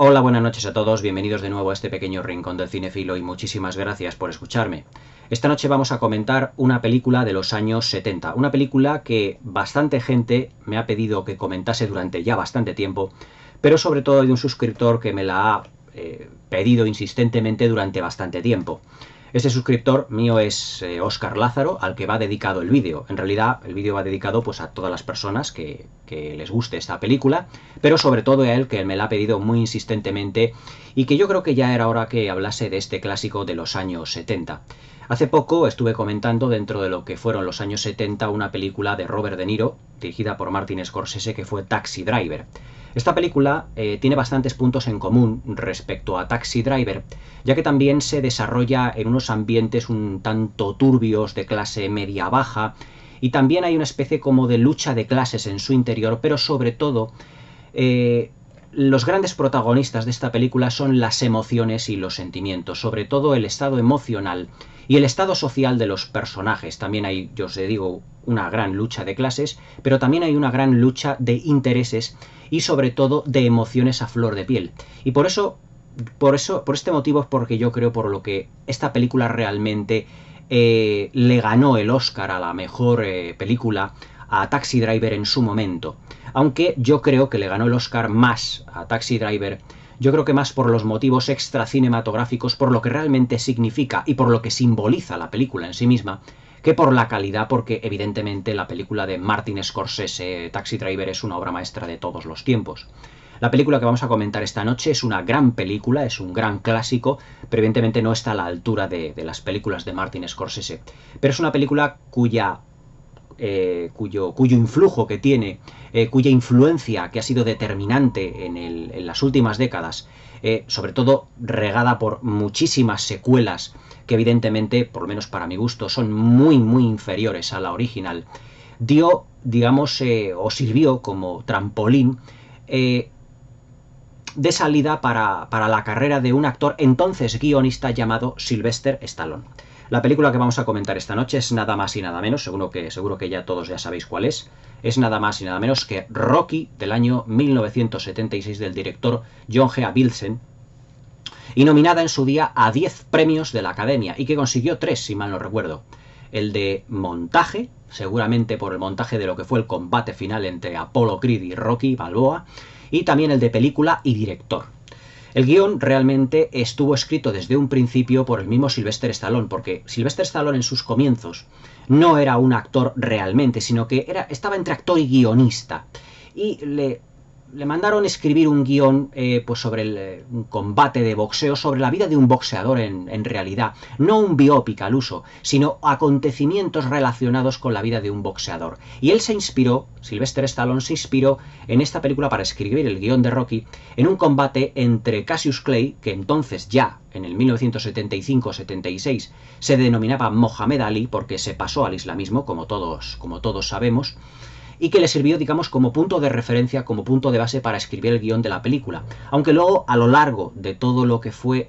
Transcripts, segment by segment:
Hola, buenas noches a todos, bienvenidos de nuevo a este pequeño rincón del cinéfilo y muchísimas gracias por escucharme. Esta noche vamos a comentar una película de los años 70, una película que bastante gente me ha pedido que comentase durante ya bastante tiempo, pero sobre todo de un suscriptor que me la ha pedido insistentemente durante bastante tiempo. Este suscriptor mío es Óscar Lázaro, al que va dedicado el vídeo. En realidad, el vídeo va dedicado pues, a todas las personas que les guste esta película, pero sobre todo a él, que me la ha pedido muy insistentemente y que yo creo que ya era hora que hablase de este clásico de los años 70. Hace poco estuve comentando dentro de lo que fueron los años 70 una película de Robert De Niro, dirigida por Martin Scorsese, que fue Taxi Driver. Esta película tiene bastantes puntos en común respecto a Taxi Driver, ya que también se desarrolla en unos ambientes un tanto turbios de clase media-baja, y también hay una especie como de lucha de clases en su interior, pero sobre todo los grandes protagonistas de esta película son las emociones y los sentimientos, sobre todo el estado emocional y el estado social de los personajes. También hay, yo os digo, una gran lucha de clases, pero también hay una gran lucha de intereses y sobre todo de emociones a flor de piel. Y por este motivo es porque yo creo por lo que esta película realmente le ganó el Oscar a la mejor película a Taxi Driver en su momento. Aunque yo creo que le ganó el Oscar más a Taxi Driver, yo creo que más por los motivos extra cinematográficos, por lo que realmente significa y por lo que simboliza la película en sí misma, que por la calidad, porque evidentemente la película de Martin Scorsese, Taxi Driver, es una obra maestra de todos los tiempos. La película que vamos a comentar esta noche es una gran película, es un gran clásico, pero evidentemente no está a la altura de las películas de Martin Scorsese. Pero es una película cuyo influjo que tiene, cuya influencia que ha sido determinante en las últimas décadas, sobre todo regada por muchísimas secuelas que evidentemente, por lo menos para mi gusto, son muy inferiores a la original, dio, digamos, o sirvió como trampolín de salida para la carrera de un actor entonces guionista llamado Sylvester Stallone. La película que vamos a comentar esta noche es nada más y nada menos, seguro que ya todos ya sabéis cuál es nada más y nada menos que Rocky, del año 1976, del director John G. Avildsen, y nominada en su día a 10 premios de la Academia, y que consiguió 3, si mal no recuerdo. El de montaje, seguramente por el montaje de lo que fue el combate final entre Apollo Creed y Rocky Balboa, y también el de película y director. El guión realmente estuvo escrito desde un principio por el mismo Sylvester Stallone, porque Sylvester Stallone en sus comienzos no era un actor realmente, sino que estaba entre actor y guionista. Y le mandaron escribir un guión pues sobre un combate de boxeo, sobre la vida de un boxeador en realidad. No un biopic al uso, sino acontecimientos relacionados con la vida de un boxeador. Y él se inspiró, Sylvester Stallone se inspiró en esta película para escribir el guión de Rocky, en un combate entre Cassius Clay, que entonces ya en el 1975-76 se denominaba Mohamed Ali, porque se pasó al islamismo, como todos sabemos, y que le sirvió, digamos, como punto de referencia, como punto de base para escribir el guión de la película. Aunque luego, a lo largo de todo lo que fue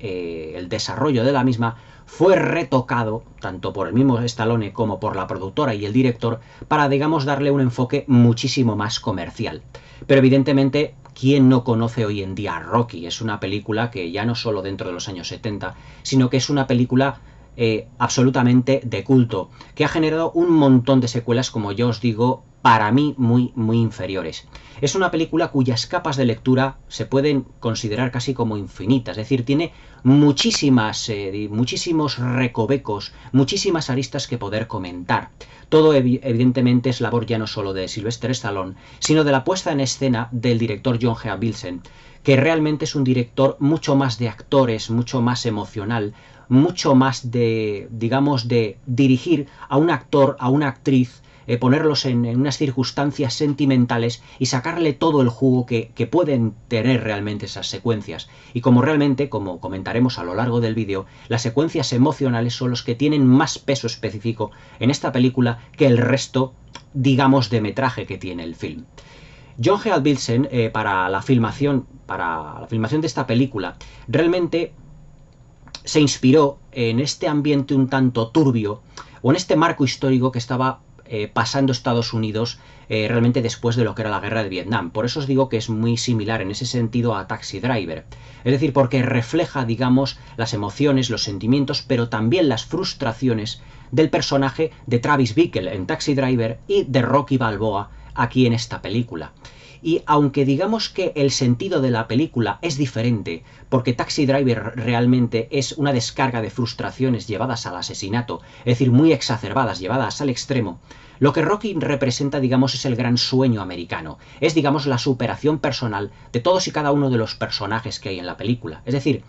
el desarrollo de la misma, fue retocado, tanto por el mismo Stallone como por la productora y el director, para, digamos, darle un enfoque muchísimo más comercial. Pero evidentemente, ¿quién no conoce hoy en día Rocky? Es una película que ya no solo dentro de los años 70, sino que es una película absolutamente de culto, que ha generado un montón de secuelas, como yo os digo, para mí muy inferiores. Es una película cuyas capas de lectura se pueden considerar casi como infinitas, es decir, tiene muchísimos recovecos, muchísimas aristas que poder comentar. Todo evidentemente es labor ya no solo de Sylvester Stallone, sino de la puesta en escena del director John G. Avildsen, que realmente es un director mucho más de actores, mucho más emocional, mucho más de, digamos, de dirigir a un actor, a una actriz, ponerlos en unas circunstancias sentimentales y sacarle todo el jugo que pueden tener realmente esas secuencias. Y como realmente, como comentaremos a lo largo del vídeo, las secuencias emocionales son los que tienen más peso específico en esta película que el resto, digamos, de metraje que tiene el film. John G. Avildsen, para la filmación de esta película, realmente se inspiró en este ambiente un tanto turbio, o en este marco histórico que estaba pasando Estados Unidos realmente después de lo que era la guerra de Vietnam. Por eso os digo que es muy similar en ese sentido a Taxi Driver. Es decir, porque refleja, digamos, las emociones, los sentimientos, pero también las frustraciones del personaje de Travis Bickle en Taxi Driver y de Rocky Balboa aquí en esta película. Y aunque digamos que el sentido de la película es diferente, porque Taxi Driver realmente es una descarga de frustraciones llevadas al asesinato, es decir, muy exacerbadas, llevadas al extremo, lo que Rocky representa, digamos, es el gran sueño americano. Es, digamos, la superación personal de todos y cada uno de los personajes que hay en la película. Es decir,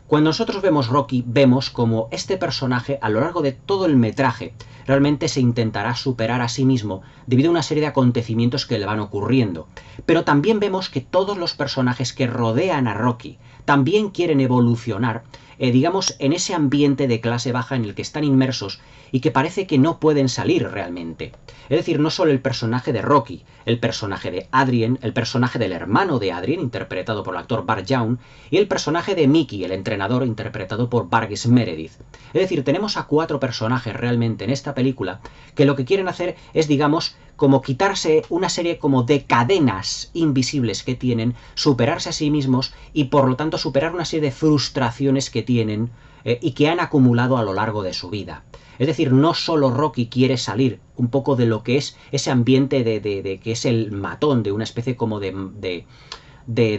cuando nosotros vemos Rocky, vemos como este personaje, a lo largo de todo el metraje, realmente se intentará superar a sí mismo debido a una serie de acontecimientos que le van ocurriendo. Pero también vemos que todos los personajes que rodean a Rocky también quieren evolucionar, digamos, en ese ambiente de clase baja en el que están inmersos y que parece que no pueden salir realmente. Es decir, no solo el personaje de Rocky, el personaje de Adrien, el personaje del hermano de Adrien, interpretado por el actor Bart Young, y el personaje de Mickey, el entrenador, interpretado por Burgess Meredith. Es decir, tenemos a 4 personajes realmente en esta película que lo que quieren hacer es, digamos, como quitarse una serie como de cadenas invisibles que tienen, superarse a sí mismos y por lo tanto superar una serie de frustraciones que tienen y que han acumulado a lo largo de su vida. Es decir, no solo Rocky quiere salir un poco de lo que es ese ambiente de que es el matón, de una especie como de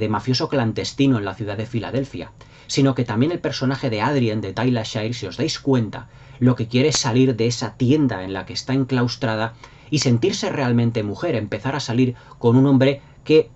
mafioso clandestino en la ciudad de Filadelfia, sino que también el personaje de Adrien, de Talia Shire, si os dais cuenta, lo que quiere es salir de esa tienda en la que está enclaustrada y sentirse realmente mujer, empezar a salir con un hombre que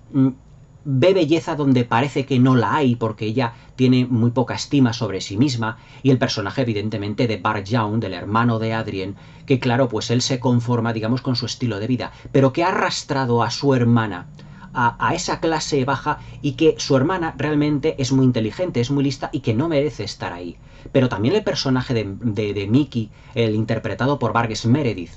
ve belleza donde parece que no la hay porque ella tiene muy poca estima sobre sí misma, y el personaje evidentemente de Bart Young, del hermano de Adrien, que claro, pues él se conforma, digamos, con su estilo de vida, pero que ha arrastrado a su hermana a esa clase baja y que su hermana realmente es muy inteligente, es muy lista y que no merece estar ahí. Pero también el personaje de Mickey, el interpretado por Burgess Meredith,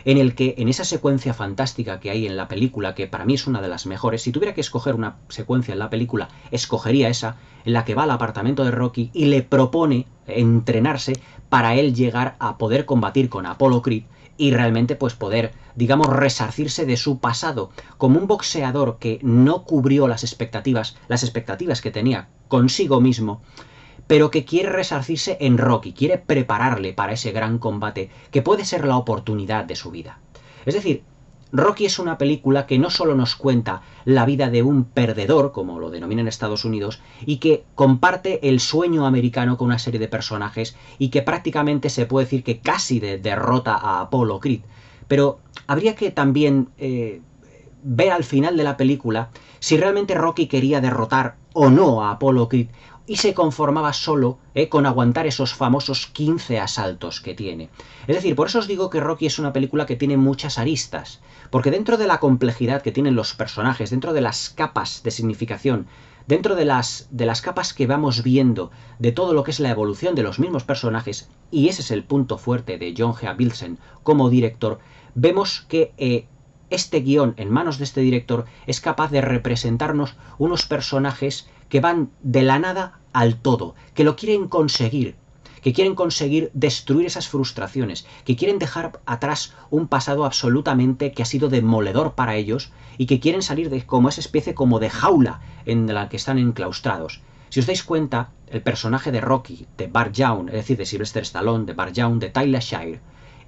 en el que en esa secuencia fantástica que hay en la película, que para mí es una de las mejores, si tuviera que escoger una secuencia en la película, escogería esa, en la que va al apartamento de Rocky y le propone entrenarse para él llegar a poder combatir con Apollo Creed y realmente pues poder, digamos, resarcirse de su pasado como un boxeador que no cubrió las expectativas que tenía consigo mismo, pero que quiere resarcirse en Rocky, quiere prepararle para ese gran combate que puede ser la oportunidad de su vida. Es decir, Rocky es una película que no solo nos cuenta la vida de un perdedor, como lo denominan en Estados Unidos, y que comparte el sueño americano con una serie de personajes y que prácticamente se puede decir que casi derrota a Apollo Creed. Pero habría que también ver al final de la película si realmente Rocky quería derrotar o no a Apollo Creed y se conformaba solo con aguantar esos famosos 15 asaltos que tiene. Es decir, por eso os digo que Rocky es una película que tiene muchas aristas, porque dentro de la complejidad que tienen los personajes, dentro de las capas de significación, dentro de las capas que vamos viendo de todo lo que es la evolución de los mismos personajes, y ese es el punto fuerte de John G. Avildsen como director, vemos que este guión en manos de este director es capaz de representarnos unos personajes que van de la nada al todo, que lo quieren conseguir, que quieren conseguir destruir esas frustraciones, que quieren dejar atrás un pasado absolutamente que ha sido demoledor para ellos y que quieren salir de como esa especie como de jaula en la que están enclaustrados. Si os dais cuenta, el personaje de Rocky, de Bart Young, es decir, de Sylvester Stallone, de Bart Young, de Talia Shire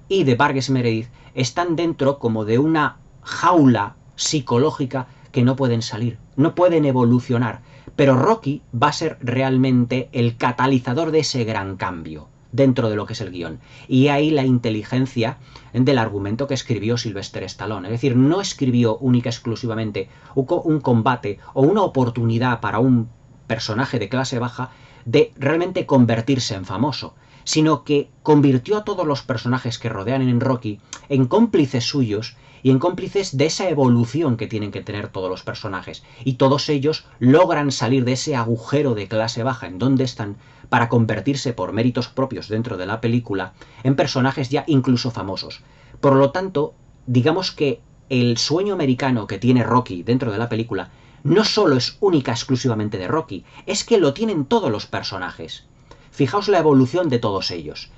y de Burgess Meredith, están dentro como de una jaula psicológica que no pueden salir, no pueden evolucionar. Pero Rocky va a ser realmente el catalizador de ese gran cambio dentro de lo que es el guión. Y ahí la inteligencia del argumento que escribió Sylvester Stallone. Es decir, no escribió única y exclusivamente un combate o una oportunidad para un personaje de clase baja de realmente convertirse en famoso, sino que convirtió a todos los personajes que rodean en Rocky en cómplices suyos y en cómplices de esa evolución que tienen que tener todos los personajes. Y todos ellos logran salir de ese agujero de clase baja en donde están para convertirse por méritos propios dentro de la película en personajes ya incluso famosos. Por lo tanto, digamos que el sueño americano que tiene Rocky dentro de la película no solo es única exclusivamente de Rocky, es que lo tienen todos los personajes. Fijaos la evolución de todos ellos.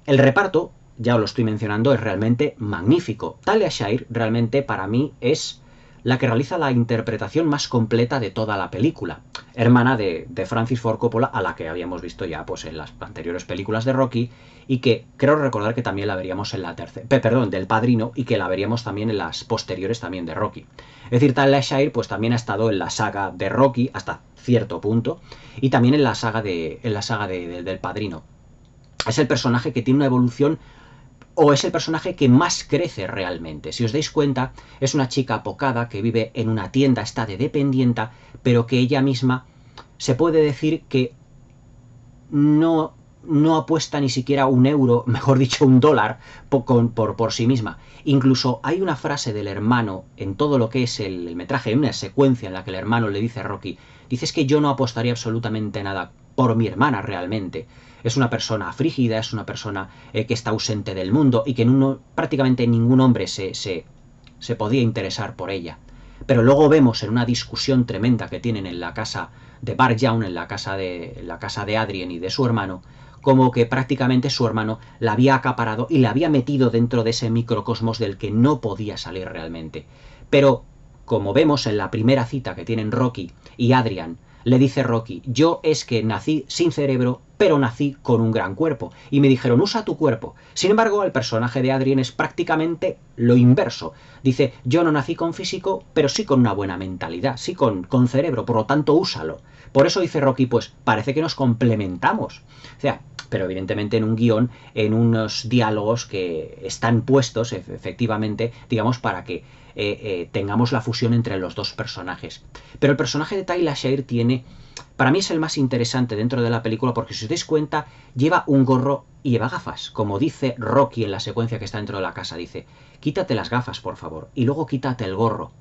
El reparto ya os lo estoy mencionando, es realmente magnífico. Talia Shire realmente para mí es la que realiza la interpretación más completa de toda la película. Hermana de Francis Ford Coppola, a la que habíamos visto ya pues, en las anteriores películas de Rocky, y que creo recordar que también la veríamos en la tercera, perdón, del Padrino, y que la veríamos también en las posteriores también de Rocky. Es decir, Talia Shire pues también ha estado en la saga de Rocky hasta cierto punto, y también en la saga del Padrino. Es el personaje que tiene una evolución, o es el personaje que más crece realmente. Si os dais cuenta, es una chica apocada que vive en una tienda, está de dependienta, pero que ella misma se puede decir que no apuesta ni siquiera un euro, mejor dicho un dólar, por sí misma. Incluso hay una frase del hermano en todo lo que es el metraje, en una secuencia en la que el hermano le dice a Rocky, dices que yo no apostaría absolutamente nada por mi hermana realmente. Es una persona frígida, es una persona que está ausente del mundo y que prácticamente ningún hombre se podía interesar por ella. Pero luego vemos en una discusión tremenda que tienen en la casa de Bart Young, en la casa de Adrien y de su hermano, como que prácticamente su hermano la había acaparado y la había metido dentro de ese microcosmos del que no podía salir realmente. Pero, como vemos en la primera cita que tienen Rocky y Adrian, le dice Rocky, yo es que nací sin cerebro, pero nací con un gran cuerpo. Y me dijeron, usa tu cuerpo. Sin embargo, el personaje de Adrien es prácticamente lo inverso. Dice, yo no nací con físico, pero sí con una buena mentalidad, sí con cerebro, por lo tanto, úsalo. Por eso dice Rocky, pues parece que nos complementamos. O sea, pero evidentemente en un guión, en unos diálogos que están puestos, efectivamente, digamos, para que tengamos la fusión entre los dos personajes. Pero el personaje de Talia Shire para mí es el más interesante dentro de la película porque si os dais cuenta, lleva un gorro y lleva gafas. Como dice Rocky en la secuencia que está dentro de la casa, dice, quítate las gafas, por favor, y luego quítate el gorro.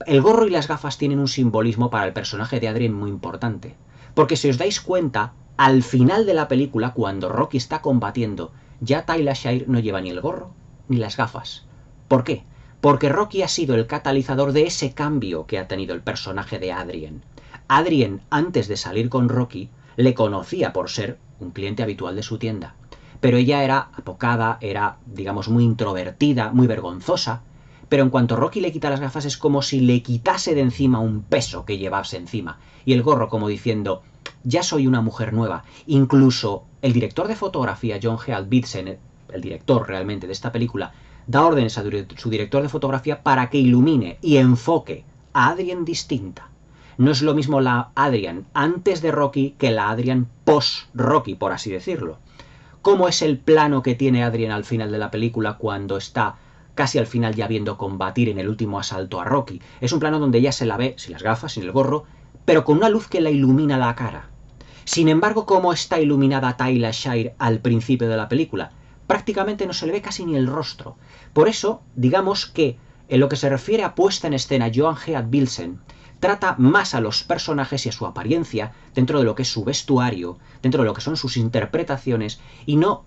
El gorro y las gafas tienen un simbolismo para el personaje de Adrien muy importante. Porque si os dais cuenta, al final de la película, cuando Rocky está combatiendo, ya Talia Shire no lleva ni el gorro ni las gafas. ¿Por qué? Porque Rocky ha sido el catalizador de ese cambio que ha tenido el personaje de Adrien. Adrien, antes de salir con Rocky, le conocía por ser un cliente habitual de su tienda. Pero ella era apocada, era, digamos, muy introvertida, muy vergonzosa. Pero en cuanto Rocky le quita las gafas es como si le quitase de encima un peso que llevase encima. Y el gorro como diciendo, ya soy una mujer nueva. Incluso el director de fotografía, John G. Avildsen, el director realmente de esta película, da órdenes a su director de fotografía para que ilumine y enfoque a Adrien distinta. No es lo mismo la Adrian antes de Rocky que la Adrian post-Rocky, por así decirlo. ¿Cómo es el plano que tiene Adrien al final de la película cuando está casi al final ya viendo combatir en el último asalto a Rocky? Es un plano donde ella se la ve sin las gafas, sin el gorro, pero con una luz que la ilumina la cara. Sin embargo, ¿cómo está iluminada Talia Shire al principio de la película? Prácticamente no se le ve casi ni el rostro. Por eso, digamos que en lo que se refiere a puesta en escena, Johan G. Avildsen trata más a los personajes y a su apariencia dentro de lo que es su vestuario, dentro de lo que son sus interpretaciones, y no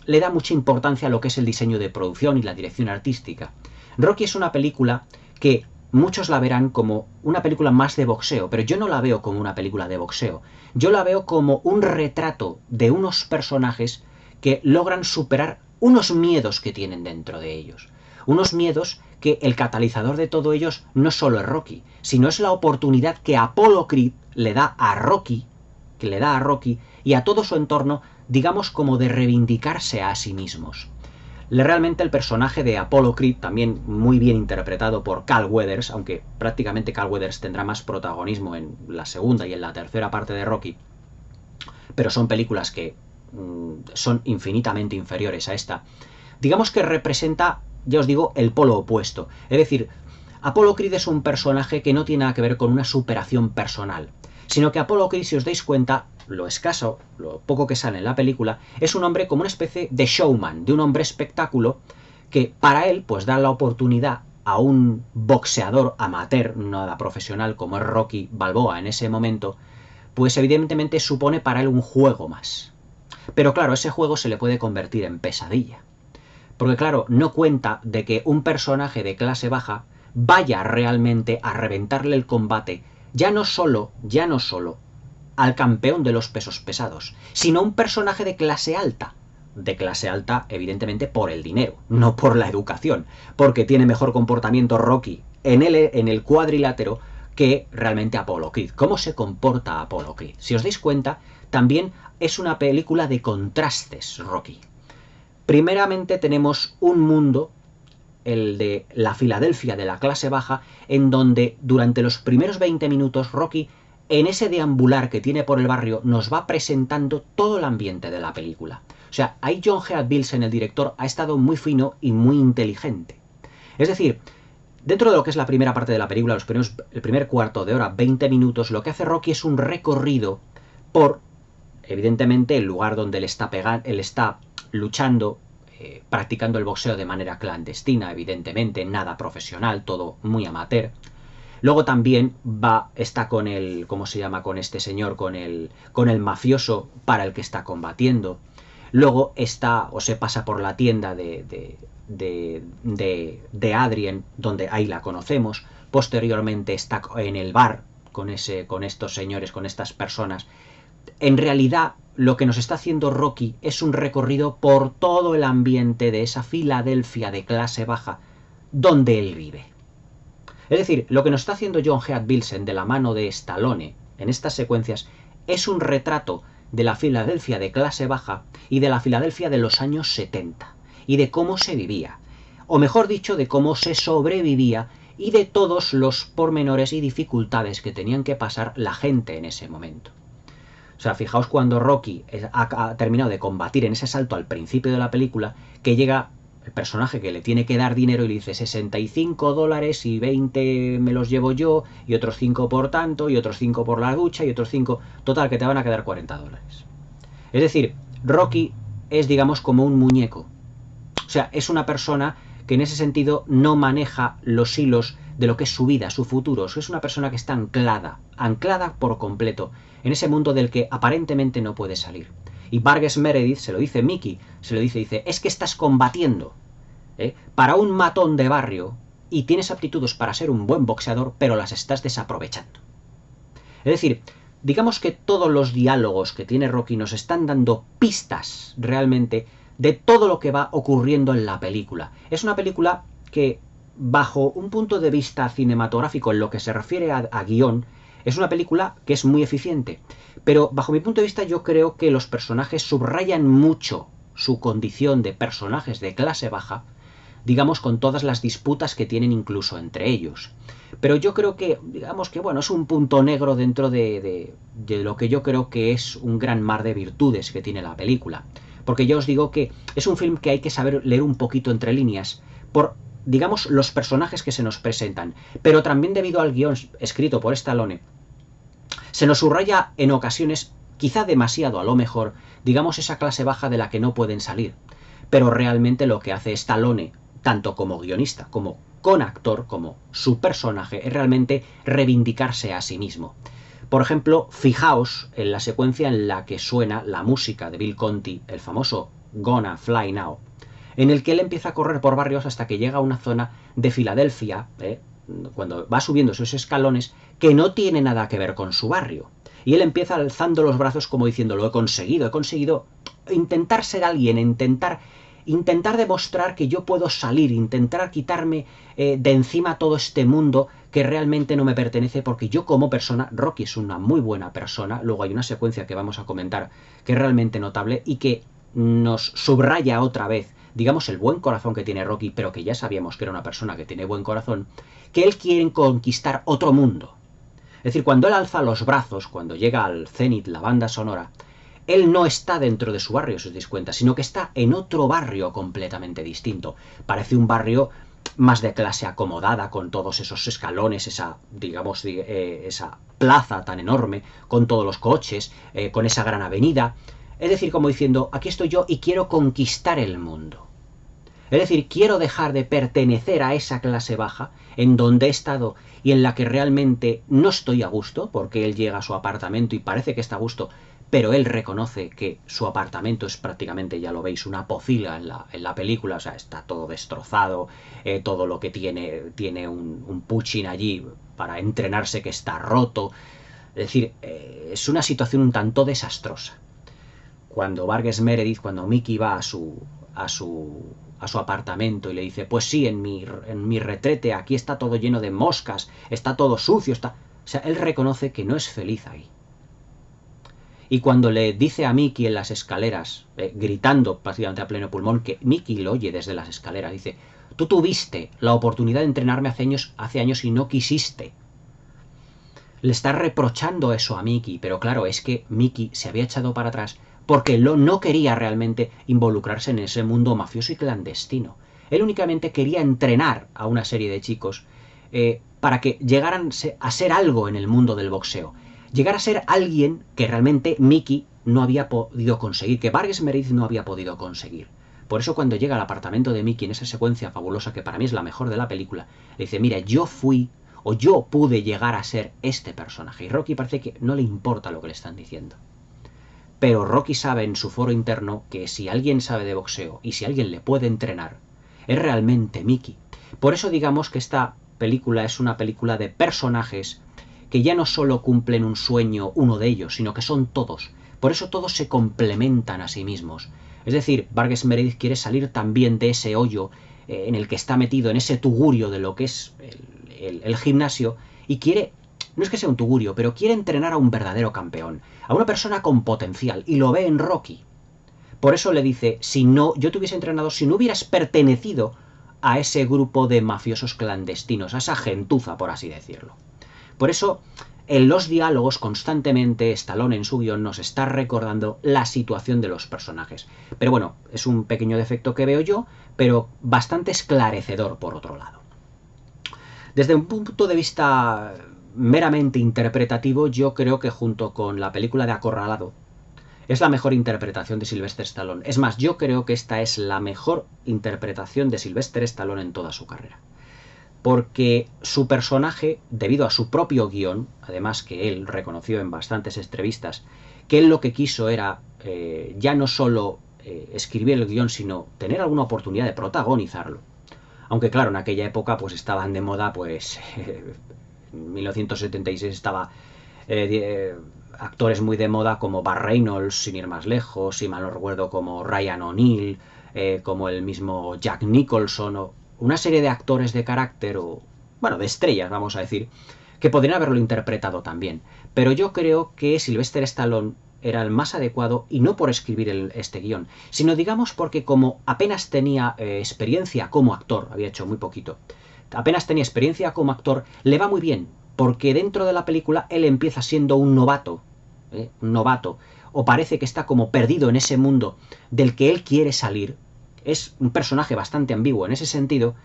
le da mucha importancia a lo que es el diseño de producción y la dirección artística. Rocky es una película que muchos la verán como una película más de boxeo, pero yo no la veo como una película de boxeo. Yo la veo como un retrato de unos personajes que logran superar unos miedos que tienen dentro de ellos. Unos miedos que el catalizador de todo ellos no solo es Rocky, sino es la oportunidad que Apollo Creed le da a Rocky, y a todo su entorno, digamos como de reivindicarse a sí mismos. Realmente el personaje de Apollo Creed, también muy bien interpretado por Carl Weathers, aunque prácticamente Carl Weathers tendrá más protagonismo en la segunda y en la tercera parte de Rocky, pero son películas que son infinitamente inferiores a esta. Digamos que representa, ya os digo, el polo opuesto. Es decir, Apollo Creed es un personaje que no tiene nada que ver con una superación personal, sino que Apollo Creed, si os dais cuenta, lo escaso, lo poco que sale en la película, es un hombre como una especie de showman, de un hombre espectáculo, que para él pues da la oportunidad a un boxeador amateur, nada profesional como es Rocky Balboa en ese momento, pues evidentemente supone para él un juego más. Pero claro, ese juego se le puede convertir en pesadilla. Porque claro, no cuenta de que un personaje de clase baja vaya realmente a reventarle el combate, ya no solo al campeón de los pesos pesados, sino un personaje de clase alta, de clase alta, evidentemente por el dinero, no por la educación, porque tiene mejor comportamiento Rocky en el cuadrilátero que realmente Apollo Creed. ¿Cómo se comporta Apollo Creed? Si os dais cuenta, también es una película de contrastes, Rocky. Primeramente tenemos un mundo, el de la Filadelfia de la clase baja, en donde durante los primeros 20 minutos Rocky, en ese deambular que tiene por el barrio, nos va presentando todo el ambiente de la película. O sea, ahí John Heard-Bilsen, el director, ha estado muy fino y muy inteligente. Es decir, dentro de lo que es la primera parte de la película, el primer cuarto de hora, 20 minutos, lo que hace Rocky es un recorrido por, evidentemente, el lugar donde él está luchando, practicando el boxeo de manera clandestina, evidentemente, nada profesional, todo muy amateur. Luego también está con el, ¿cómo se llama? Con este señor, con el mafioso para el que está combatiendo. Luego está, o se pasa por la tienda de Adrien, donde ahí la conocemos. Posteriormente está en el bar con estos señores, con estas personas. En realidad, lo que nos está haciendo Rocky es un recorrido por todo el ambiente de esa Filadelfia de clase baja donde él vive. Es decir, lo que nos está haciendo John Heard-Bilsen de la mano de Stallone en estas secuencias es un retrato de la Filadelfia de clase baja y de la Filadelfia de los años 70 y de cómo se vivía, o mejor dicho, de cómo se sobrevivía y de todos los pormenores y dificultades que tenían que pasar la gente en ese momento. O sea, fijaos cuando Rocky ha terminado de combatir en ese salto al principio de la película, que llega el personaje que le tiene que dar dinero y le dice $65 y 20 me los llevo yo, y otros 5 por tanto, y otros 5 por la ducha, y otros 5, total, que te van a quedar $40. Es decir, Rocky es, digamos, como un muñeco. O sea, es una persona que en ese sentido no maneja los hilos de lo que es su vida, su futuro. Es una persona que está anclada por completo en ese mundo del que aparentemente no puede salir. Y Burgess Meredith se lo dice, Mickey, dice, es que estás combatiendo para un matón de barrio y tienes aptitudes para ser un buen boxeador, pero las estás desaprovechando. Es decir, digamos que todos los diálogos que tiene Rocky nos están dando pistas realmente de todo lo que va ocurriendo en la película. Es una película que, bajo un punto de vista cinematográfico en lo que se refiere a guión, es una película que es muy eficiente. Pero bajo mi punto de vista yo creo que los personajes subrayan mucho su condición de personajes de clase baja, digamos, con todas las disputas que tienen incluso entre ellos. Pero yo creo que, digamos que, bueno, es un punto negro dentro de lo que yo creo que es un gran mar de virtudes que tiene la película. Porque ya os digo que es un film que hay que saber leer un poquito entre líneas por, digamos, los personajes que se nos presentan. Pero también debido al guión escrito por Stallone, se nos subraya en ocasiones, quizá demasiado a lo mejor, digamos, esa clase baja de la que no pueden salir. Pero realmente lo que hace Stallone, tanto como guionista como con actor, como su personaje, es realmente reivindicarse a sí mismo. Por ejemplo, fijaos en la secuencia en la que suena la música de Bill Conti, el famoso Gonna Fly Now, en el que él empieza a correr por barrios hasta que llega a una zona de Filadelfia, cuando va subiendo esos escalones, que no tiene nada que ver con su barrio. Y él empieza alzando los brazos como diciendo, lo he conseguido intentar ser alguien, intentar demostrar que yo puedo salir, intentar quitarme de encima todo este mundo que realmente no me pertenece, porque yo como persona, Rocky es una muy buena persona. Luego hay una secuencia que vamos a comentar que es realmente notable y que nos subraya otra vez, digamos, el buen corazón que tiene Rocky, pero que ya sabíamos que era una persona que tiene buen corazón, que él quiere conquistar otro mundo. Es decir, cuando él alza los brazos, cuando llega al cenit la banda sonora, él no está dentro de su barrio, si os dais cuenta, sino que está en otro barrio completamente distinto. Parece un barrio más de clase acomodada, con todos esos escalones, esa, digamos, esa plaza tan enorme, con todos los coches, con esa gran avenida. Es decir, como diciendo, aquí estoy yo y quiero conquistar el mundo. Es decir, quiero dejar de pertenecer a esa clase baja en donde he estado y en la que realmente no estoy a gusto, porque él llega a su apartamento y parece que está a gusto, pero él reconoce que su apartamento es prácticamente, ya lo veis, una pocilga en la película. O sea, está todo destrozado, todo lo que tiene un puchín allí para entrenarse que está roto. Es decir, es una situación un tanto desastrosa. cuando Burgess Meredith, cuando Mickey va a su apartamento y le dice, pues sí, en mi retrete aquí está todo lleno de moscas, está todo sucio, está... O sea, él reconoce que no es feliz ahí. Y cuando le dice a Mickey en las escaleras, gritando prácticamente a pleno pulmón, que Mickey lo oye desde las escaleras, dice, tú tuviste la oportunidad de entrenarme hace años y no quisiste. Le está reprochando eso a Mickey, pero claro, es que Mickey se había echado para atrás porque no quería realmente involucrarse en ese mundo mafioso y clandestino. Él únicamente quería entrenar a una serie de chicos para que llegaran a ser algo en el mundo del boxeo. Llegar a ser alguien que realmente Mickey no había podido conseguir, que Burgess Meredith no había podido conseguir. Por eso cuando llega al apartamento de Mickey en esa secuencia fabulosa, que para mí es la mejor de la película, le dice, mira, yo pude llegar a ser este personaje. Y Rocky parece que no le importa lo que le están diciendo. Pero Rocky sabe en su foro interno que si alguien sabe de boxeo y si alguien le puede entrenar, es realmente Mickey. Por eso digamos que esta película es una película de personajes que ya no solo cumplen un sueño uno de ellos, sino que son todos. Por eso todos se complementan a sí mismos. Es decir, Burgess Meredith quiere salir también de ese hoyo en el que está metido, en ese tugurio de lo que es el gimnasio, y quiere, no es que sea un tugurio, pero quiere entrenar a un verdadero campeón, a una persona con potencial, y lo ve en Rocky. Por eso le dice, si no, yo te hubiese entrenado, si no hubieras pertenecido a ese grupo de mafiosos clandestinos, a esa gentuza, por así decirlo. Por eso, en los diálogos constantemente Stallone en su guión nos está recordando la situación de los personajes. Pero bueno, es un pequeño defecto que veo yo, pero bastante esclarecedor por otro lado. Desde un punto de vista meramente interpretativo, yo creo que junto con la película de Acorralado, es la mejor interpretación de Sylvester Stallone. Es más, yo creo que esta es la mejor interpretación de Sylvester Stallone en toda su carrera. Porque su personaje, debido a su propio guión, además que él reconoció en bastantes entrevistas, que él lo que quiso era ya no solo escribir el guión, sino tener alguna oportunidad de protagonizarlo. Aunque claro, en aquella época pues estaban de moda, pues en 1976 estaba actores muy de moda como Burt Reynolds, sin ir más lejos, si mal no recuerdo, como Ryan O'Neal, como el mismo Jack Nicholson, o una serie de actores de carácter, o bueno, de estrellas, vamos a decir, que podrían haberlo interpretado también. Pero yo creo que Sylvester Stallone era el más adecuado, y no por escribir este guión, sino digamos porque como apenas tenía experiencia como actor, había hecho muy poquito, apenas tenía experiencia como actor, le va muy bien, porque dentro de la película él empieza siendo un novato, o parece que está como perdido en ese mundo del que él quiere salir. Es un personaje bastante ambiguo en ese sentido,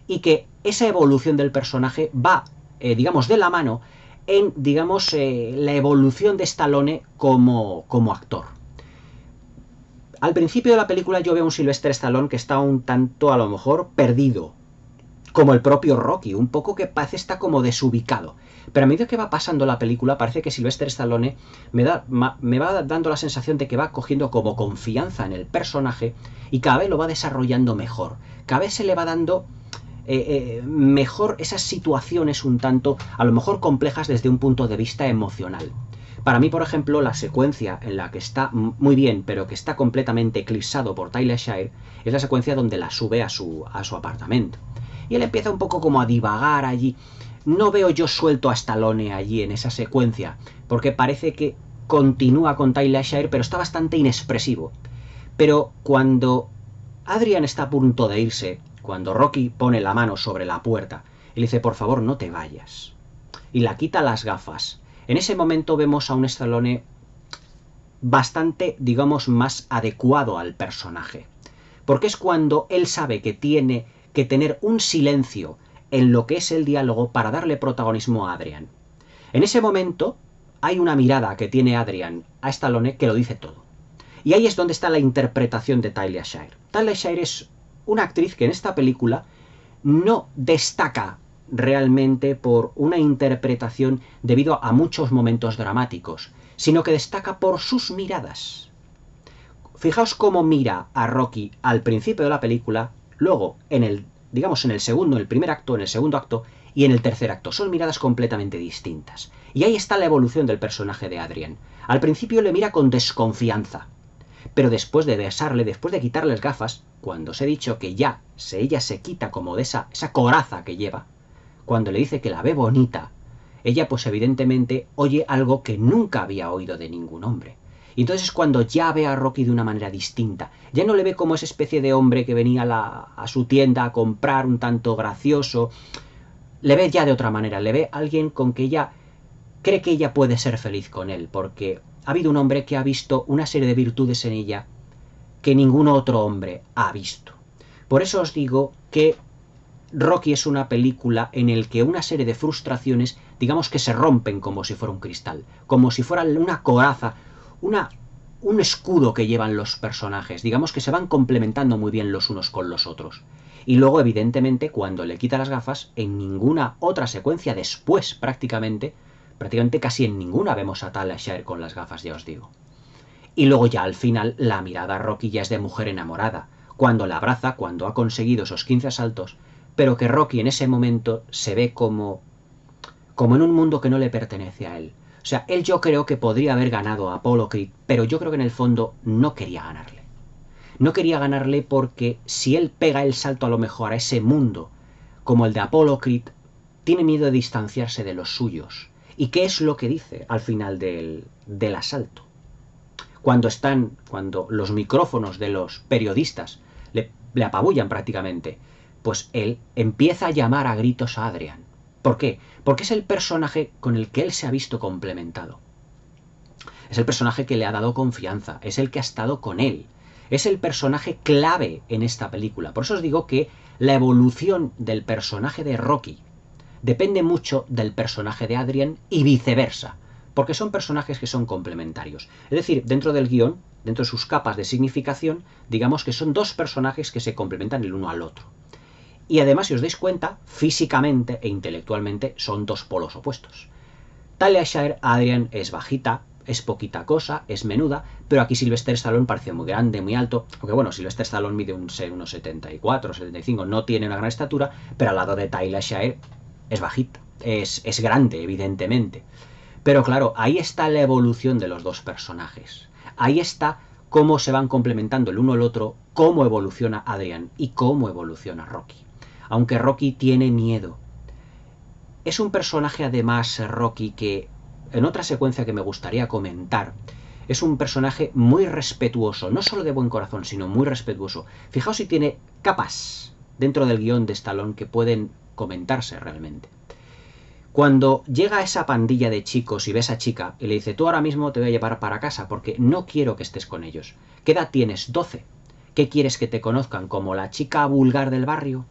y que esa evolución del personaje va, digamos, de la mano en, digamos, la evolución de Stallone como actor. Al principio de la película yo veo un Sylvester Stallone que está un tanto, a lo mejor, perdido, como el propio Rocky, un poco que parece está como desubicado. Pero a medida que va pasando la película, parece que Sylvester Stallone me va dando la sensación de que va cogiendo como confianza en el personaje y cada vez lo va desarrollando mejor. Cada vez se le va dando mejor esas situaciones un tanto, a lo mejor complejas desde un punto de vista emocional. Para mí, por ejemplo, la secuencia en la que está muy bien, pero que está completamente eclipsado por Talia Shire, es la secuencia donde la sube a su apartamento. Y él empieza un poco como a divagar allí. No veo yo suelto a Stallone allí en esa secuencia, porque parece que continúa con Talia Shire, pero está bastante inexpresivo. Pero cuando Adrian está a punto de irse, cuando Rocky pone la mano sobre la puerta y le dice, por favor, no te vayas, y la quita las gafas, en ese momento vemos a un Stallone bastante, digamos, más adecuado al personaje. Porque es cuando él sabe que tiene que tener un silencio en lo que es el diálogo para darle protagonismo a Adrian. En ese momento hay una mirada que tiene Adrian a Stallone que lo dice todo. Y ahí es donde está la interpretación de Talia Shire. Talia Shire es una actriz que en esta película no destaca realmente por una interpretación debido a muchos momentos dramáticos, sino que destaca por sus miradas. Fijaos cómo mira a Rocky al principio de la película, luego en el primer acto, en el segundo acto y en el tercer acto. Son miradas completamente distintas. Y ahí está la evolución del personaje de Adrian. Al principio le mira con desconfianza, Pero después de besarle, después de quitarle las gafas, cuando os he dicho que ya ella se quita como de esa coraza que lleva, cuando le dice que la ve bonita, ella pues evidentemente oye algo que nunca había oído de ningún hombre. Y entonces es cuando ya ve a Rocky de una manera distinta. Ya no le ve como esa especie de hombre que venía a su tienda a comprar un tanto gracioso. Le ve ya de otra manera. Le ve a alguien con que ella cree que ella puede ser feliz con él. Porque ha habido un hombre que ha visto una serie de virtudes en ella que ningún otro hombre ha visto. Por eso os digo que Rocky es una película en el que una serie de frustraciones, digamos que se rompen como si fuera un cristal. Como si fuera una coraza, un escudo que llevan los personajes, digamos que se van complementando muy bien los unos con los otros. Y luego, evidentemente, cuando le quita las gafas, en ninguna otra secuencia después, prácticamente casi en ninguna vemos a Talia Shire con las gafas, ya os digo. Y luego ya al final, la mirada a Rocky ya es de mujer enamorada, cuando la abraza, cuando ha conseguido esos 15 asaltos, pero que Rocky en ese momento se ve como en un mundo que no le pertenece a él. O sea, él yo creo que podría haber ganado a Apollo Creed, pero yo creo que en el fondo no quería ganarle. No quería ganarle porque si él pega el salto a lo mejor a ese mundo, como el de Apollo Creed, tiene miedo de distanciarse de los suyos. ¿Y qué es lo que dice al final del asalto? Cuando los micrófonos de los periodistas le apabullan prácticamente, pues él empieza a llamar a gritos a Adrian. ¿Por qué? Porque es el personaje con el que él se ha visto complementado. Es el personaje que le ha dado confianza, es el que ha estado con él. Es el personaje clave en esta película. Por eso os digo que la evolución del personaje de Rocky depende mucho del personaje de Adrian y viceversa, porque son personajes que son complementarios. Es decir, dentro del guión, dentro de sus capas de significación, digamos que son dos personajes que se complementan el uno al otro. Y además, si os dais cuenta, físicamente e intelectualmente son dos polos opuestos. Talia Shire, Adrian, es bajita, es poquita cosa, es menuda, pero aquí Sylvester Stallone parece muy grande, muy alto, aunque bueno, Sylvester Stallone mide unos 74, 75, no tiene una gran estatura, pero al lado de Talia Shire es bajita, es grande, evidentemente. Pero claro, ahí está la evolución de los dos personajes. Ahí está cómo se van complementando el uno al otro, cómo evoluciona Adrian y cómo evoluciona Rocky. Aunque Rocky tiene miedo. Es un personaje además, Rocky, que en otra secuencia que me gustaría comentar, es un personaje muy respetuoso, no solo de buen corazón, sino muy respetuoso. Fijaos si tiene capas dentro del guión de Stallone que pueden comentarse realmente. Cuando llega esa pandilla de chicos y ve a esa chica y le dice, tú ahora mismo te voy a llevar para casa porque no quiero que estés con ellos. ¿Qué edad tienes? 12. ¿Qué quieres que te conozcan? ¿Como la chica vulgar del barrio?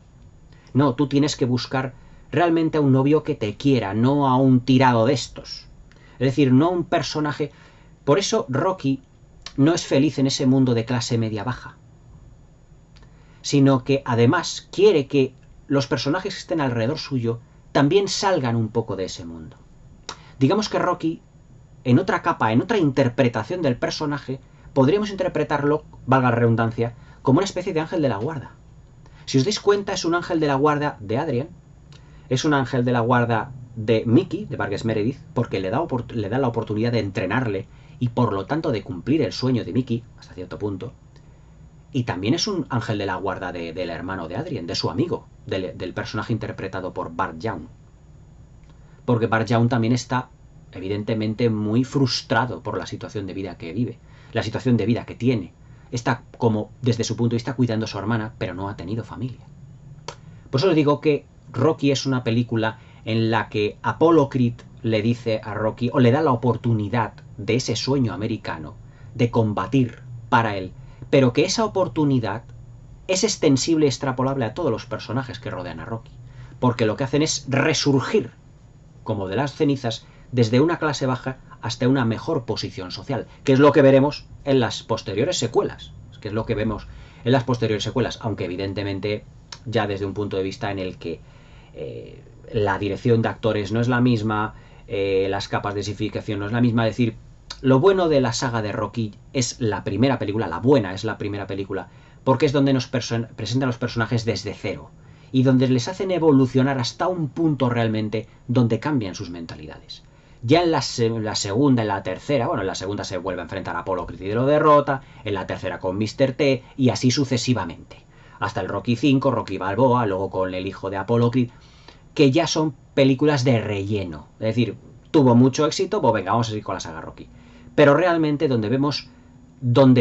No, tú tienes que buscar realmente a un novio que te quiera, no a un tirado de estos. Es decir, no a un personaje... Por eso Rocky no es feliz en ese mundo de clase media-baja, sino que además quiere que los personajes que estén alrededor suyo también salgan un poco de ese mundo. Digamos que Rocky, en otra capa, en otra interpretación del personaje, podríamos interpretarlo, valga la redundancia, como una especie de ángel de la guarda. Si os dais cuenta, es un ángel de la guarda de Adrian, es un ángel de la guarda de Mickey, de Burgess Meredith, porque le da la oportunidad de entrenarle y por lo tanto de cumplir el sueño de Mickey, hasta cierto punto. Y también es un ángel de la guarda del hermano de Adrian, de su amigo, del personaje interpretado por Bart Young. Porque Bart Young también está, evidentemente, muy frustrado por la situación de vida que vive, la situación de vida que tiene. Está como, desde su punto de vista, cuidando a su hermana, pero no ha tenido familia. Por eso os digo que Rocky es una película en la que Apollo Creed le dice a Rocky, o le da la oportunidad de ese sueño americano, de combatir para él, pero que esa oportunidad es extensible y extrapolable a todos los personajes que rodean a Rocky, porque lo que hacen es resurgir, como de las cenizas, desde una clase baja hasta una mejor posición social, que es lo que veremos en las posteriores secuelas, aunque evidentemente ya desde un punto de vista en el que la dirección de actores no es la misma, las capas de significación no es la misma, es decir, lo bueno de la saga de Rocky es la primera película, la buena es la primera película, porque es donde nos presentan los personajes desde cero y donde les hacen evolucionar hasta un punto realmente donde cambian sus mentalidades. Ya en la segunda, en la tercera, bueno, en la segunda se vuelve a enfrentar a Apollo Creed y lo derrota, en la tercera con Mr. T, y así sucesivamente. Hasta el Rocky V, Rocky Balboa, luego con el hijo de Apollo Creed, que ya son películas de relleno. Es decir, tuvo mucho éxito, pues venga, vamos a seguir con la saga Rocky. Pero realmente donde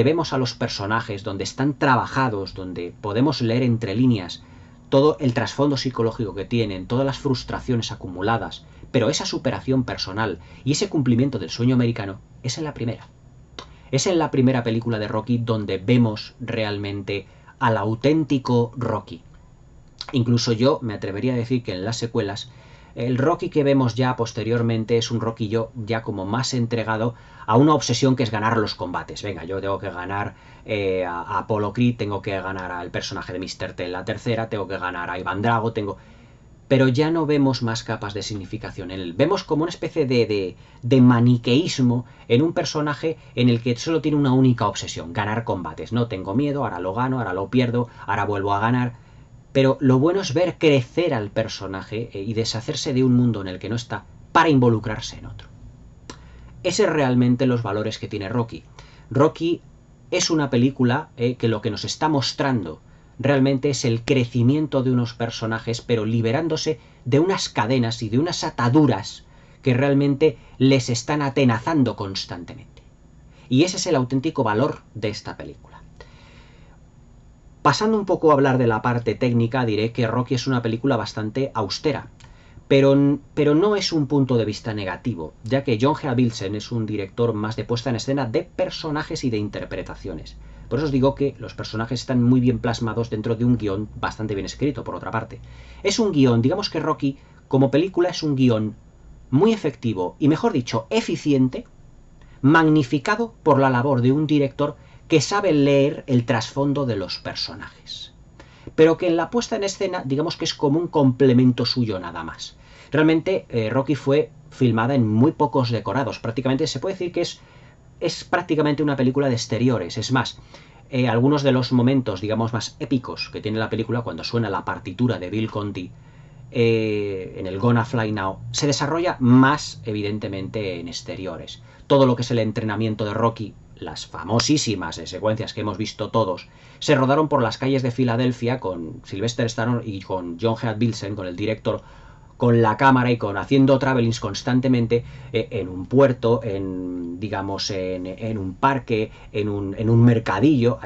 vemos a los personajes, donde están trabajados, donde podemos leer entre líneas todo el trasfondo psicológico que tienen, todas las frustraciones acumuladas, pero esa superación personal y ese cumplimiento del sueño americano, es en la primera. Es en la primera película de Rocky donde vemos realmente al auténtico Rocky. Incluso yo me atrevería a decir que en las secuelas el Rocky que vemos ya posteriormente es un Rocky ya como más entregado a una obsesión que es ganar los combates. Venga, yo tengo que ganar a Apollo Creed, tengo que ganar al personaje de Mr. T en la tercera, tengo que ganar a Iván Drago, pero ya no vemos más capas de significación en él. Vemos como una especie de maniqueísmo en un personaje en el que solo tiene una única obsesión, ganar combates. No tengo miedo, ahora lo gano, ahora lo pierdo, ahora vuelvo a ganar. Pero lo bueno es ver crecer al personaje y deshacerse de un mundo en el que no está para involucrarse en otro. Ese es realmente los valores que tiene Rocky. Rocky es una película que lo que nos está mostrando realmente es el crecimiento de unos personajes, pero liberándose de unas cadenas y de unas ataduras que realmente les están atenazando constantemente. Y ese es el auténtico valor de esta película. Pasando un poco a hablar de la parte técnica, diré que Rocky es una película bastante austera, pero no es un punto de vista negativo, ya que John G. Avildsen es un director más de puesta en escena de personajes y de interpretaciones. Por eso os digo que los personajes están muy bien plasmados dentro de un guión bastante bien escrito, por otra parte. Es un guión, digamos que Rocky, como película, es un guión muy efectivo y, mejor dicho, eficiente, magnificado por la labor de un director que sabe leer el trasfondo de los personajes, pero que en la puesta en escena digamos que es como un complemento suyo nada más. Realmente Rocky fue filmada en muy pocos decorados, prácticamente se puede decir que es prácticamente una película de exteriores. Es más, algunos de los momentos digamos más épicos que tiene la película, cuando suena la partitura de Bill Conti en el Gonna Fly Now, se desarrolla más evidentemente en exteriores. Todo lo que es el entrenamiento de Rocky, las famosísimas secuencias que hemos visto todos, se rodaron por las calles de Filadelfia con Sylvester Stallone y con John G. Avildsen, con el director, con la cámara y haciendo travelings constantemente en un puerto, digamos en un parque, en un mercadillo.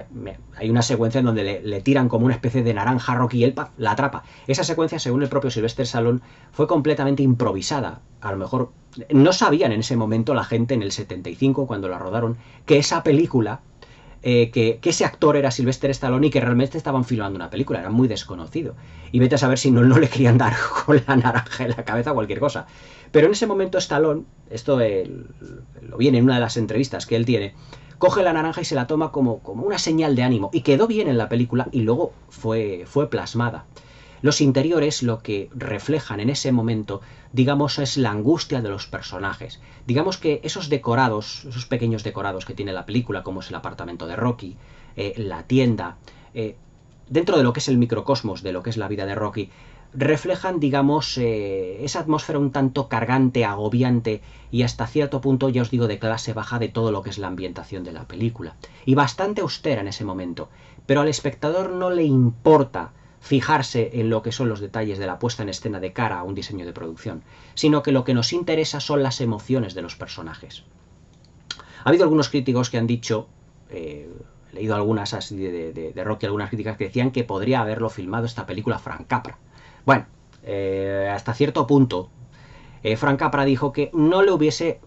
Hay una secuencia en donde le tiran como una especie de naranja a Rocky y él la atrapa. Esa secuencia, según el propio Sylvester Stallone, fue completamente improvisada. A lo mejor no sabían en ese momento la gente en el 75, cuando la rodaron, que esa película, que ese actor era Sylvester Stallone y que realmente estaban filmando una película, era muy desconocido. Y vete a saber si no le querían dar con la naranja en la cabeza o cualquier cosa. Pero en ese momento Stallone, esto lo viene en una de las entrevistas que él tiene, coge la naranja y se la toma como una señal de ánimo. Y quedó bien en la película y luego fue plasmada. Los interiores lo que reflejan en ese momento, digamos, es la angustia de los personajes. Digamos que esos decorados, esos pequeños decorados que tiene la película, como es el apartamento de Rocky, la tienda, dentro de lo que es el microcosmos de lo que es la vida de Rocky, reflejan, digamos, esa atmósfera un tanto cargante, agobiante y hasta cierto punto, ya os digo, de clase baja de todo lo que es la ambientación de la película. Y bastante austera en ese momento, pero al espectador no le importa fijarse en lo que son los detalles de la puesta en escena de cara a un diseño de producción, sino que lo que nos interesa son las emociones de los personajes. Ha habido algunos críticos que han dicho, he leído algunas así de Rocky, algunas críticas que decían que podría haberlo filmado esta película Frank Capra. Bueno, hasta cierto punto, Frank Capra dijo que no le hubiese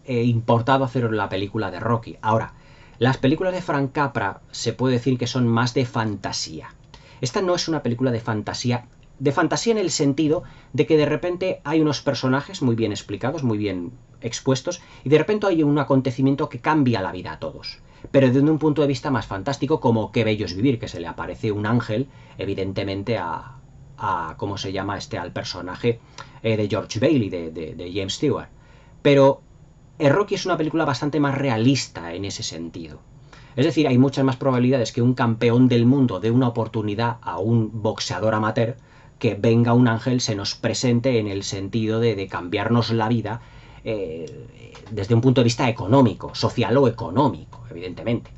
importado hacer la película de Rocky. Ahora, las películas de Frank Capra se puede decir que son más de fantasía. Esta no es una película de fantasía en el sentido de que de repente hay unos personajes muy bien explicados, muy bien expuestos, y de repente hay un acontecimiento que cambia la vida a todos. Pero desde un punto de vista más fantástico, como Qué bello es vivir, que se le aparece un ángel, evidentemente ¿cómo se llama al personaje de George Bailey, de James Stewart. Pero Rocky es una película bastante más realista en ese sentido. Es decir, hay muchas más probabilidades que un campeón del mundo dé una oportunidad a un boxeador amateur que venga un ángel, se nos presente en el sentido de cambiarnos la vida desde un punto de vista económico, social o económico, evidentemente.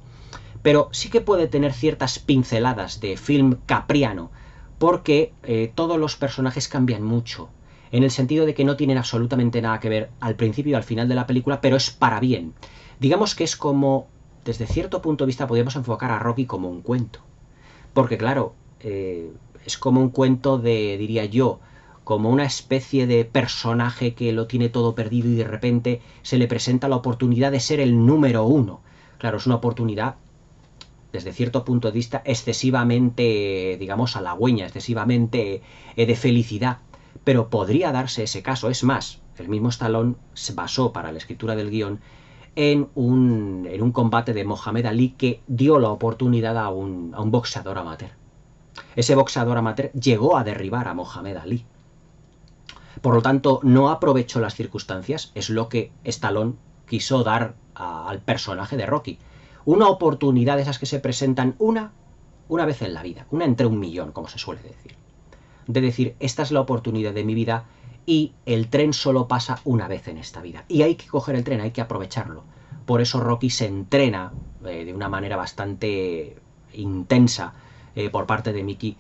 Pero sí que puede tener ciertas pinceladas de film capriano, porque todos los personajes cambian mucho, en el sentido de que no tienen absolutamente nada que ver al principio y al final de la película, pero es para bien. Digamos que es como, desde cierto punto de vista, podríamos enfocar a Rocky como un cuento. Porque claro, es como un cuento de, diría yo, como una especie de personaje que lo tiene todo perdido y de repente se le presenta la oportunidad de ser el número uno. Claro, es una oportunidad, desde cierto punto de vista, excesivamente, digamos, halagüeña, excesivamente de felicidad. Pero podría darse ese caso. Es más, el mismo Stallone se basó para la escritura del guión en un combate de Mohamed Ali que dio la oportunidad a un boxeador amateur. Ese boxeador amateur llegó a derribar a Mohamed Ali. Por lo tanto, no aprovechó las circunstancias, es lo que Stallone quiso dar al personaje de Rocky. Una oportunidad de esas que se presentan una vez en la vida, una entre un millón, como se suele decir. De decir, esta es la oportunidad de mi vida y el tren solo pasa una vez en esta vida. Y hay que coger el tren, hay que aprovecharlo. Por eso Rocky se entrena de una manera bastante intensa por parte de Mickey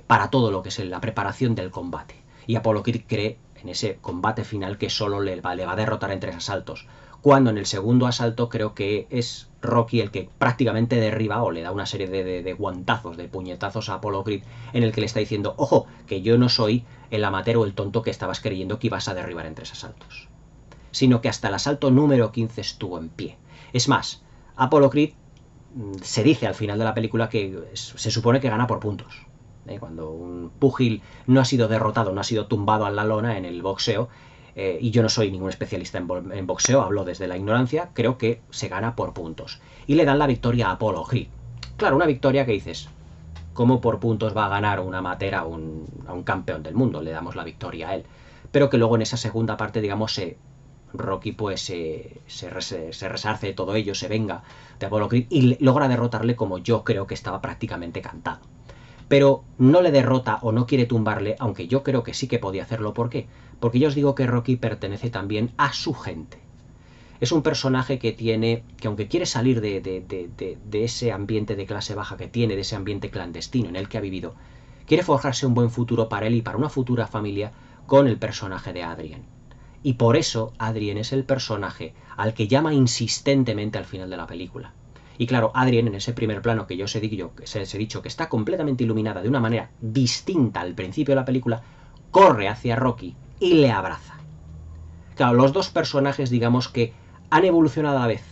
para todo lo que es la preparación del combate. Y Apollo Creed cree en ese combate final que solo le va a derrotar en 3 asaltos. Cuando en el segundo asalto creo que es Rocky el que prácticamente derriba o le da una serie de guantazos, de puñetazos a Apollo Creed, en el que le está diciendo, ojo, que yo no soy el amateur o el tonto que estabas creyendo que ibas a derribar en 3 asaltos. Sino que hasta el asalto número 15 estuvo en pie. Es más, Apollo Creed se dice al final de la película que se supone que gana por puntos. Cuando un púgil no ha sido derrotado, no ha sido tumbado a la lona en el boxeo, y yo no soy ningún especialista en boxeo, hablo desde la ignorancia, creo que se gana por puntos. Y le dan la victoria a Apollo Creed. Claro, una victoria que dices, ¿cómo por puntos va a ganar un amateur a un campeón del mundo? Le damos la victoria a él. Pero que luego en esa segunda parte, digamos, Rocky pues se resarce de todo ello, se venga de Apollo Creed y logra derrotarle como yo creo que estaba prácticamente cantado. Pero no le derrota o no quiere tumbarle, aunque yo creo que sí que podía hacerlo. ¿Por qué? Porque yo os digo que Rocky pertenece también a su gente. Es un personaje que aunque quiere salir de ese ambiente de clase baja que tiene, de ese ambiente clandestino en el que ha vivido, quiere forjarse un buen futuro para él y para una futura familia con el personaje de Adrien. Y por eso Adrien es el personaje al que llama insistentemente al final de la película. Y claro, Adrien, en ese primer plano que yo os he dicho que está completamente iluminada de una manera distinta al principio de la película, corre hacia Rocky y le abraza. Claro, los dos personajes, digamos que han evolucionado a la vez.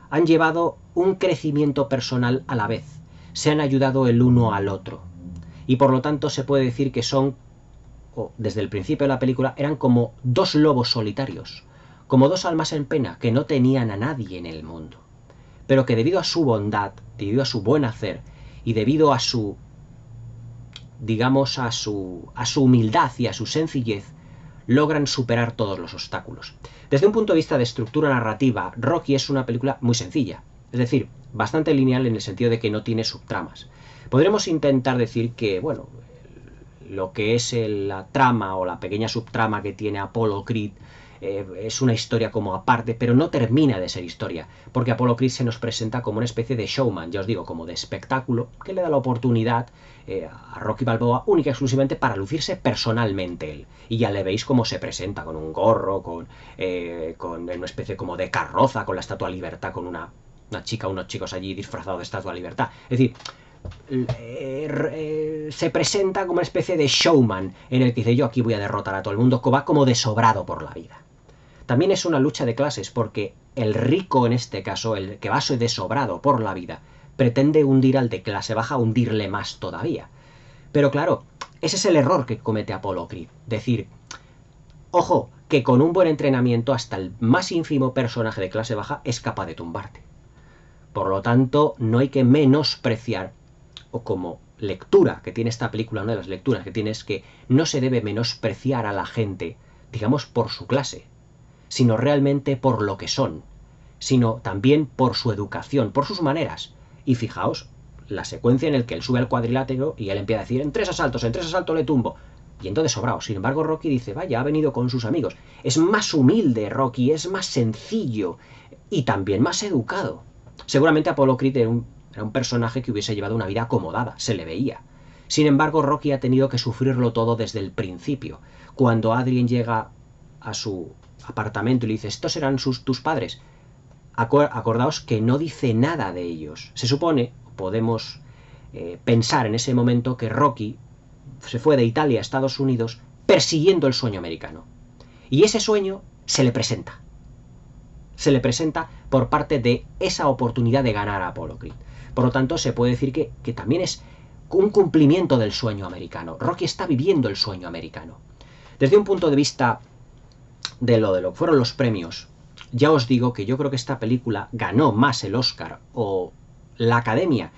Han llevado un crecimiento personal a la vez. Se han ayudado el uno al otro. Y por lo tanto se puede decir que son, o desde el principio de la película, eran como dos lobos solitarios. Como dos almas en pena que no tenían a nadie en el mundo. Pero que debido a su bondad, debido a su buen hacer y debido a su, digamos, a su humildad y a su sencillez, logran superar todos los obstáculos. Desde un punto de vista de estructura narrativa, Rocky es una película muy sencilla, es decir, bastante lineal en el sentido de que no tiene subtramas. Podremos intentar decir que, bueno, lo que es la trama o la pequeña subtrama que tiene Apollo Creed es una historia como aparte, pero no termina de ser historia, porque Apollo Creed se nos presenta como una especie de showman, ya os digo, como de espectáculo, que le da la oportunidad a Rocky Balboa única y exclusivamente para lucirse personalmente él. Y ya le veis cómo se presenta, con un gorro, con una especie como de carroza, con la Estatua de Libertad, con una chica, unos chicos allí disfrazados de Estatua de Libertad. Es decir, se presenta como una especie de showman en el que dice, yo aquí voy a derrotar a todo el mundo, que va como de sobrado por la vida. También es una lucha de clases, porque el rico en este caso, el que va de sobrado por la vida, pretende hundir al de clase baja, hundirle más todavía. Pero claro, ese es el error que comete Apollo Creed. Decir, ojo, que con un buen entrenamiento hasta el más ínfimo personaje de clase baja es capaz de tumbarte. Por lo tanto, no hay que menospreciar, o como lectura que tiene esta película, una de las lecturas que tiene es que no se debe menospreciar a la gente, digamos, por su clase, sino realmente por lo que son, sino también por su educación, por sus maneras. Y fijaos, la secuencia en la que él sube al cuadrilátero y él empieza a decir, en 3 asaltos le tumbo. yendo de sobrado. Sin embargo, Rocky dice, vaya, ha venido con sus amigos. Es más humilde Rocky, es más sencillo y también más educado. Seguramente Apollo Creed era un personaje que hubiese llevado una vida acomodada, se le veía. Sin embargo, Rocky ha tenido que sufrirlo todo desde el principio. Cuando Adrien llega a su apartamento y le dice, estos eran tus padres, acordaos que no dice nada de ellos. Se supone, podemos pensar en ese momento, que Rocky se fue de Italia a Estados Unidos persiguiendo el sueño americano. Y ese sueño se le presenta. Se le presenta por parte de esa oportunidad de ganar a Apollo Creed. Por lo tanto, se puede decir que también es un cumplimiento del sueño americano. Rocky está viviendo el sueño americano. Desde un punto de vista de lo que fueron los premios, ya os digo que yo creo que esta película ganó más el Oscar, o la Academia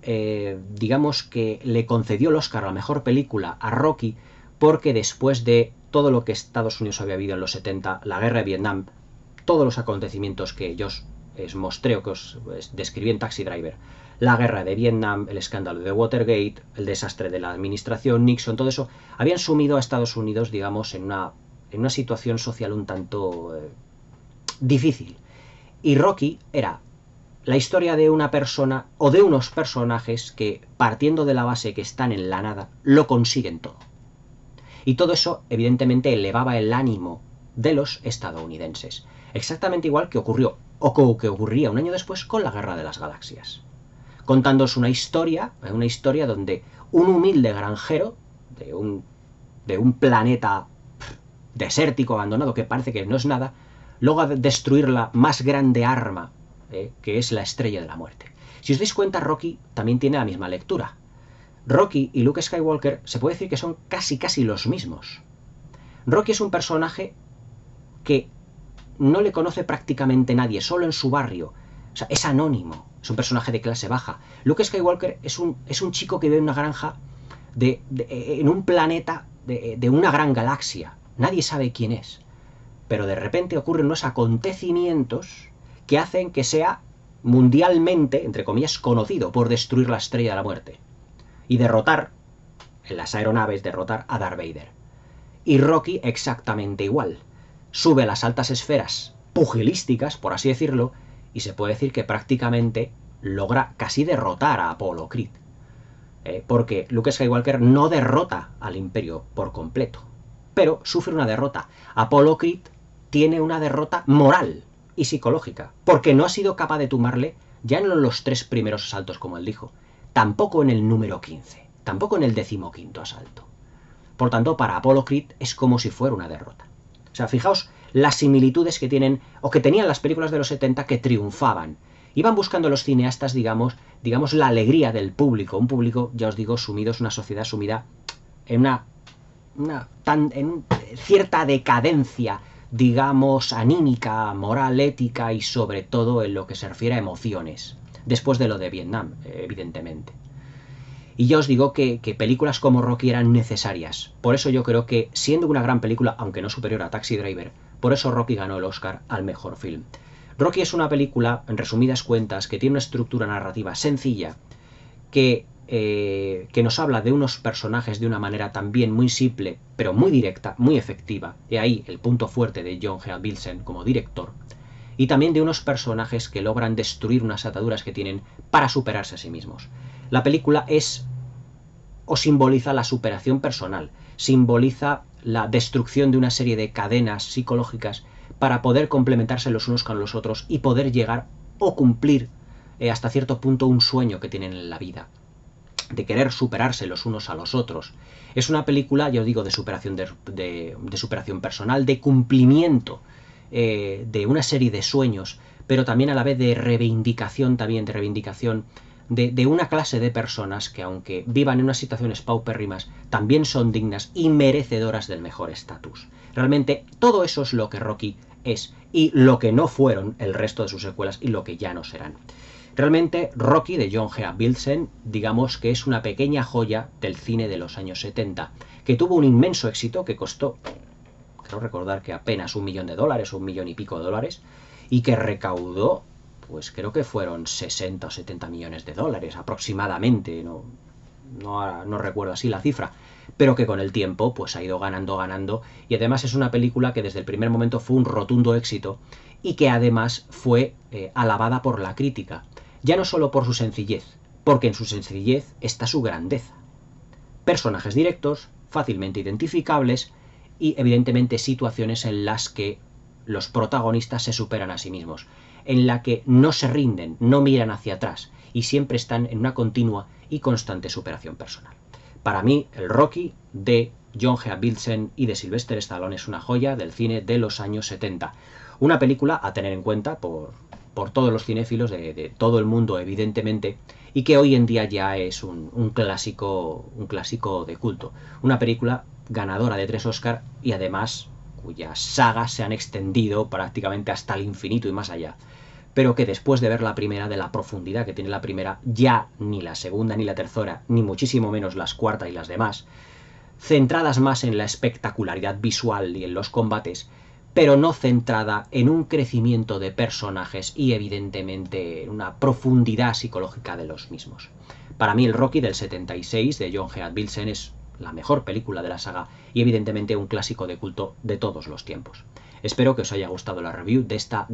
digamos que le concedió el Oscar a la mejor película a Rocky, porque después de todo lo que Estados Unidos había habido en los 70, la guerra de Vietnam, todos los acontecimientos que yo os mostré o que os describí en Taxi Driver, la guerra de Vietnam, el escándalo de Watergate, el desastre de la administración Nixon, todo eso, habían sumido a Estados Unidos, digamos, en una situación social un tanto difícil. Y Rocky era la historia de una persona o de unos personajes que, partiendo de la base que están en la nada, lo consiguen todo. Y todo eso, evidentemente, elevaba el ánimo de los estadounidenses. Exactamente igual que ocurrió, o que ocurría un año después con la Guerra de las Galaxias. Contándoos una historia donde un humilde granjero de un planeta desértico, abandonado, que parece que no es nada, logra destruir la más grande arma, que es la Estrella de la Muerte. Si os dais cuenta, Rocky también tiene la misma lectura. Rocky y Luke Skywalker se puede decir que son casi los mismos. Rocky es un personaje que no le conoce prácticamente nadie, solo en su barrio. O sea, es anónimo, es un personaje de clase baja. Luke Skywalker es un chico que vive en una granja en un planeta de una gran galaxia. Nadie sabe quién es. Pero de repente ocurren unos acontecimientos que hacen que sea mundialmente, entre comillas, conocido por destruir la Estrella de la Muerte y derrotar, en las aeronaves, derrotar a Darth Vader. Y Rocky exactamente igual. Sube a las altas esferas pugilísticas, por así decirlo, y se puede decir que prácticamente logra casi derrotar a Apollo Creed. Porque Luke Skywalker no derrota al Imperio por completo, pero sufre una derrota. Apollo Creed tiene una derrota moral y psicológica, porque no ha sido capaz de tumbarle ya en los 3 primeros asaltos, como él dijo, tampoco en el número 15, tampoco en el 15º asalto. Por tanto, para Apollo Creed es como si fuera una derrota. O sea, fijaos las similitudes que tienen, o que tenían las películas de los 70 que triunfaban. Iban buscando los cineastas, digamos la alegría del público. Un público, ya os digo, sumido, es una sociedad sumida en cierta decadencia, digamos, anímica, moral, ética y sobre todo en lo que se refiere a emociones. Después de lo de Vietnam, evidentemente. Y ya os digo que películas como Rocky eran necesarias. Por eso yo creo que, siendo una gran película, aunque no superior a Taxi Driver, por eso Rocky ganó el Oscar al mejor film. Rocky es una película, en resumidas cuentas, que tiene una estructura narrativa sencilla, que nos habla de unos personajes de una manera también muy simple, pero muy directa, muy efectiva. Y ahí el punto fuerte de John G. Bilsen como director. Y también de unos personajes que logran destruir unas ataduras que tienen para superarse a sí mismos. La película simboliza la superación personal, simboliza la destrucción de una serie de cadenas psicológicas para poder complementarse los unos con los otros y poder llegar o cumplir hasta cierto punto un sueño que tienen en la vida, de querer superarse los unos a los otros. Es una película, ya os digo, de superación, de superación personal, de cumplimiento de una serie de sueños, pero también a la vez de reivindicación, de una clase de personas que, aunque vivan en unas situaciones paupérrimas, también son dignas y merecedoras del mejor estatus. Realmente todo eso es lo que Rocky es, y lo que no fueron el resto de sus secuelas y lo que ya no serán. Realmente Rocky, de John G. Bilsen, digamos que es una pequeña joya del cine de los años 70, que tuvo un inmenso éxito, que costó, creo recordar que apenas $1 millón, $1 millón y pico, y que recaudó, pues creo que fueron 60 o 70 millones de dólares aproximadamente, no recuerdo así la cifra. pero que con el tiempo pues ha ido ganando, y además es una película que desde el primer momento fue un rotundo éxito y que además fue alabada por la crítica, ya no solo por su sencillez, porque en su sencillez está su grandeza. Personajes directos, fácilmente identificables y evidentemente situaciones en las que los protagonistas se superan a sí mismos, en la que no se rinden, no miran hacia atrás y siempre están en una continua y constante superación personal. Para mí, el Rocky de John G. Avildsen y de Sylvester Stallone es una joya del cine de los años 70. Una película a tener en cuenta por todos los cinéfilos de todo el mundo, evidentemente, y que hoy en día ya es un clásico de culto. Una película ganadora de 3 Oscars y además cuyas sagas se han extendido prácticamente hasta el infinito y más allá, pero que después de ver la primera, de la profundidad que tiene la primera, ya ni la segunda ni la tercera, ni muchísimo menos las cuarta y las demás, centradas más en la espectacularidad visual y en los combates, pero no centrada en un crecimiento de personajes y evidentemente en una profundidad psicológica de los mismos. Para mí el Rocky del 76 de John G. Avildsen es la mejor película de la saga y evidentemente un clásico de culto de todos los tiempos. Espero que os haya gustado la review de esta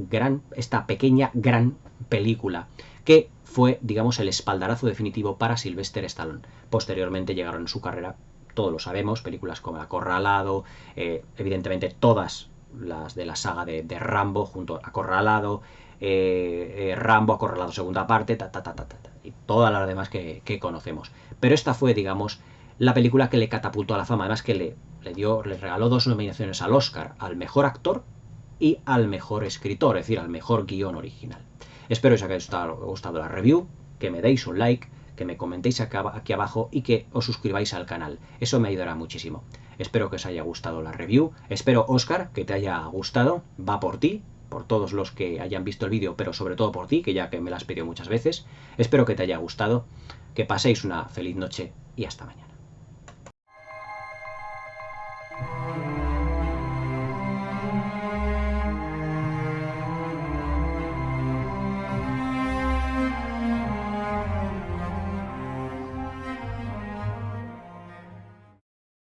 pequeña gran película que fue, digamos, el espaldarazo definitivo para Sylvester Stallone. Posteriormente llegaron en su carrera, todos lo sabemos, películas como Acorralado, evidentemente todas las de la saga de Rambo junto a Acorralado, Rambo, Acorralado segunda parte, y todas las demás que conocemos. Pero esta fue, digamos, la película que le catapultó a la fama, además que le regaló 2 nominaciones al Oscar, al mejor actor y al mejor escritor, es decir, al mejor guión original. Espero que os haya gustado la review, que me deis un like, que me comentéis aquí abajo y que os suscribáis al canal. Eso me ayudará muchísimo. Espero que os haya gustado la review. Espero, Óscar, que te haya gustado. Va por ti, por todos los que hayan visto el vídeo, pero sobre todo por ti, que ya que me lo has pedido muchas veces. Espero que te haya gustado. Que paséis una feliz noche y hasta mañana.